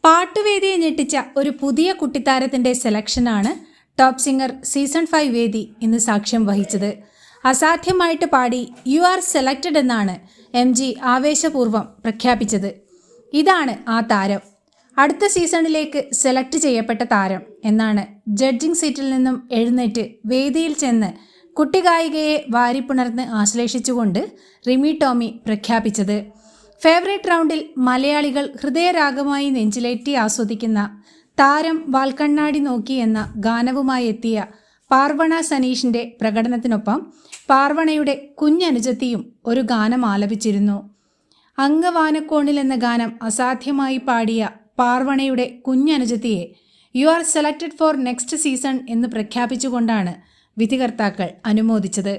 പാട്ടുവേദിയെ ഞെട്ടിച്ച ഒരു പുതിയ കുട്ടിത്താരത്തിൻ്റെ സെലക്ഷനാണ് ടോപ്പ് സിംഗർ സീസൺ 5 വേദി ഇന്ന് സാക്ഷ്യം വഹിച്ചത്. അസാധ്യമായിട്ട് പാടി യു ആർ സെലക്റ്റഡ് എന്നാണ് MG ആവേശപൂർവ്വം പ്രഖ്യാപിച്ചത്. ഇതാണ് ആ താരം, അടുത്ത സീസണിലേക്ക് സെലക്ട് ചെയ്യപ്പെട്ട താരം എന്നാണ് ജഡ്ജിംഗ് സീറ്റിൽ നിന്നും എഴുന്നേറ്റ് വേദിയിൽ ചെന്ന് കുട്ടിഗായികയെ വാരിപ്പുണർന്ന് ആശ്ലേഷിച്ചുകൊണ്ട് റിമി ടോമി പ്രഖ്യാപിച്ചത്. ഫേവറേറ്റ് റൗണ്ടിൽ മലയാളികൾ ഹൃദയരാഗമായി നെഞ്ചിലേറ്റി ആസ്വദിക്കുന്ന താരം വാൽക്കണ്ണാടി നോക്കി എന്ന ഗാനവുമായി എത്തിയ പാർവണ സനീഷിൻ്റെ പ്രകടനത്തിനൊപ്പം പാർവണയുടെ കുഞ്ഞനുജത്തിയും ഒരു ഗാനം ആലപിച്ചിരുന്നു. അംഗവാനക്കോണിൽ എന്ന ഗാനം അസാധ്യമായി പാടിയ പാർവണയുടെ കുഞ്ഞനുജത്തിയെ you are selected for next season എന്ന് പ്രഖ്യാപിച്ചുകൊണ്ടാണ് വിധികർത്താക്കൾ അനുമോദിച്ചത്.